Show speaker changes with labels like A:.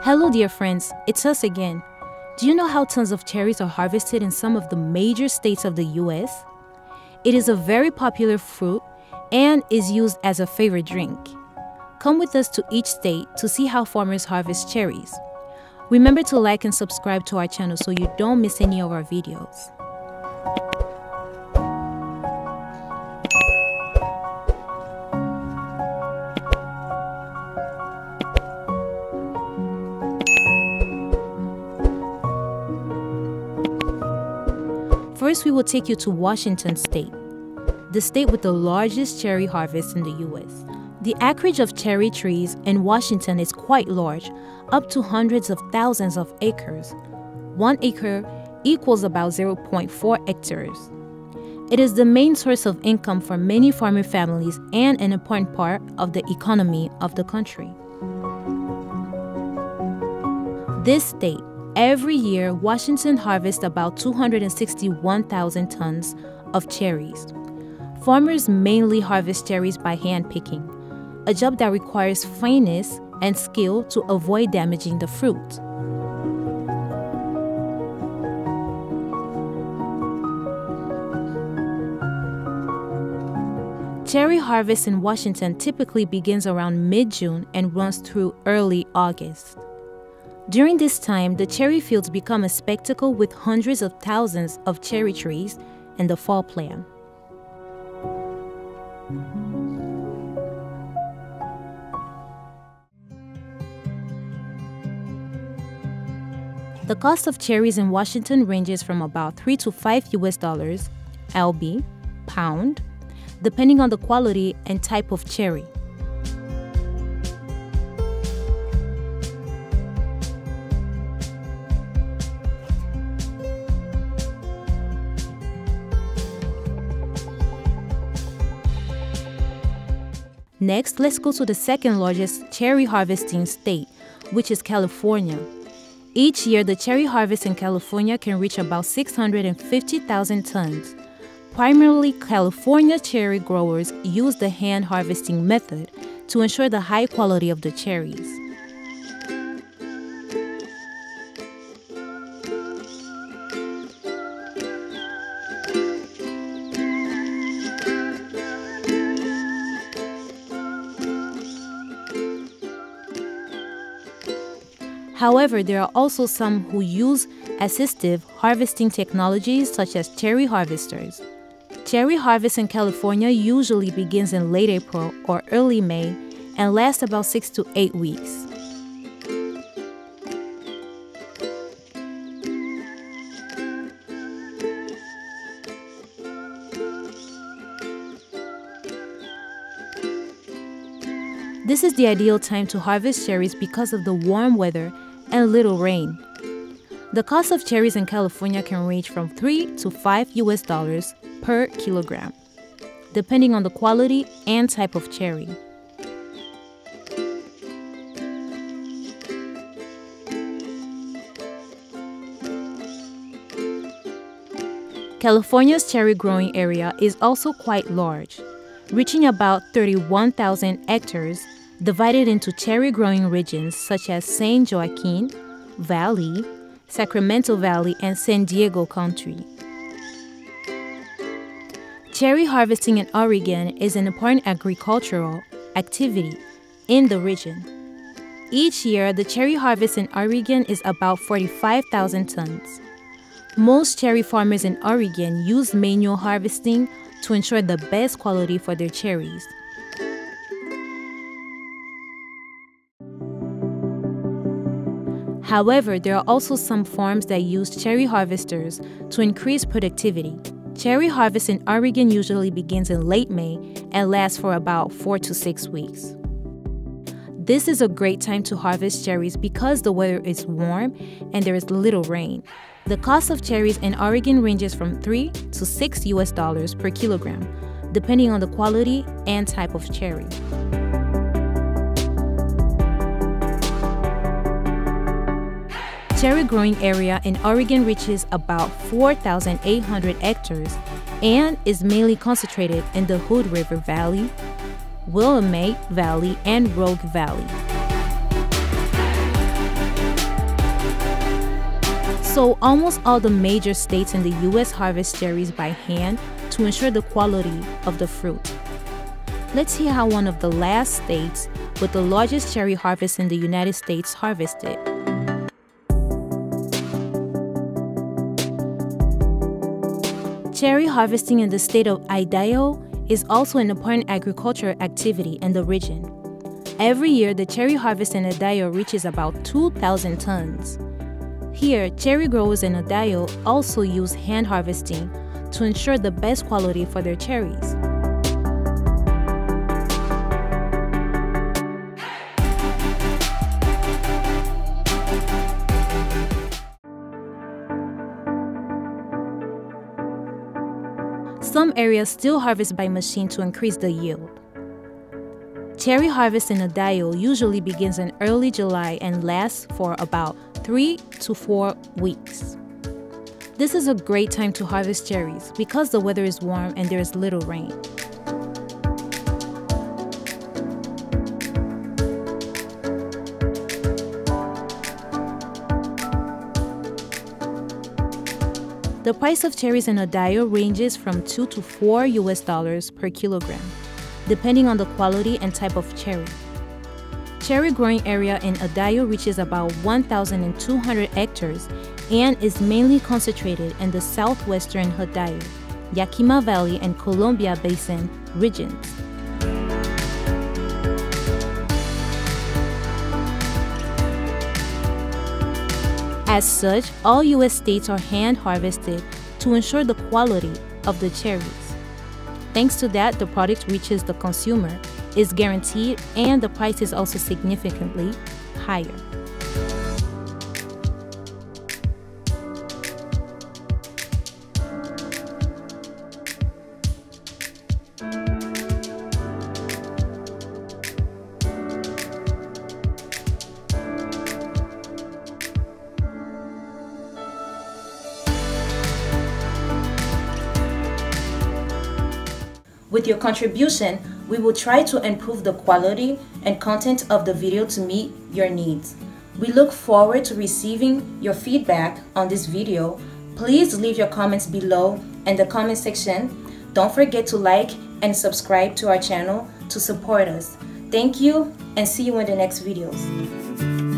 A: Hello dear friends, it's us again. Do you know how tons of cherries are harvested in some of the major states of the US? It is a very popular fruit and is used as a favorite drink. Come with us to each state to see how farmers harvest cherries. Remember to like and subscribe to our channel so you don't miss any of our videos. First, we will take you to Washington State, the state with the largest cherry harvest in the US. The acreage of cherry trees in Washington is quite large, up to hundreds of thousands of acres. 1 acre equals about 0.4 hectares. It is the main source of income for many farming families and an important part of the economy of the country. This state, every year, Washington harvests about 261,000 tons of cherries. Farmers mainly harvest cherries by hand picking, a job that requires finesse and skill to avoid damaging the fruit. Cherry harvest in Washington typically begins around mid-June and runs through early August. During this time, the cherry fields become a spectacle with hundreds of thousands of cherry trees in the fall plant. The cost of cherries in Washington ranges from about $3 to $5 US, lb, pound, depending on the quality and type of cherry. Next, let's go to the second largest cherry harvesting state, which is California. Each year, the cherry harvest in California can reach about 650,000 tons. Primarily, California cherry growers use the hand harvesting method to ensure the high quality of the cherries. However, there are also some who use assistive harvesting technologies such as cherry harvesters. Cherry harvest in California usually begins in late April or early May and lasts about 6 to 8 weeks. This is the ideal time to harvest cherries because of the warm weather and little rain. The cost of cherries in California can range from $3 to $5 US per kilogram, depending on the quality and type of cherry. California's cherry growing area is also quite large, reaching about 31,000 hectares, divided into cherry growing regions such as San Joaquin Valley, Sacramento Valley, and San Diego County. Cherry harvesting in Oregon is an important agricultural activity in the region. Each year, the cherry harvest in Oregon is about 45,000 tons. Most cherry farmers in Oregon use manual harvesting to ensure the best quality for their cherries. However, there are also some farms that use cherry harvesters to increase productivity. Cherry harvest in Oregon usually begins in late May and lasts for about 4 to 6 weeks. This is a great time to harvest cherries because the weather is warm and there is little rain. The cost of cherries in Oregon ranges from $3 to $6 US per kilogram, depending on the quality and type of cherry. Cherry growing area in Oregon reaches about 4,800 hectares and is mainly concentrated in the Hood River Valley, Willamette Valley, and Rogue Valley. So almost all the major states in the US harvest cherries by hand to ensure the quality of the fruit. Let's hear how one of the last states with the largest cherry harvest in the United States harvested. Cherry harvesting in the state of Idaho is also an important agricultural activity in the region. Every year, the cherry harvest in Idaho reaches about 2,000 tons. Here, cherry growers in Idaho also use hand harvesting to ensure the best quality for their cherries. Some areas still harvest by machine to increase the yield. Cherry harvest in Idaho usually begins in early July and lasts for about 3 to 4 weeks. This is a great time to harvest cherries because the weather is warm and there is little rain. The price of cherries in Idaho ranges from $2 to $4 per kilogram, depending on the quality and type of cherry. Cherry growing area in Idaho reaches about 1,200 hectares and is mainly concentrated in the southwestern Idaho, Yakima Valley, and Columbia Basin regions. As such, all U.S. states are hand harvested to ensure the quality of the cherries. Thanks to that, the product reaches the consumer, is guaranteed, and the price is also significantly higher. With your contribution, we will try to improve the quality and content of the video to meet your needs. We look forward to receiving your feedback on this video. Please leave your comments below in the comment section. Don't forget to like and subscribe to our channel to support us. Thank you and see you in the next videos.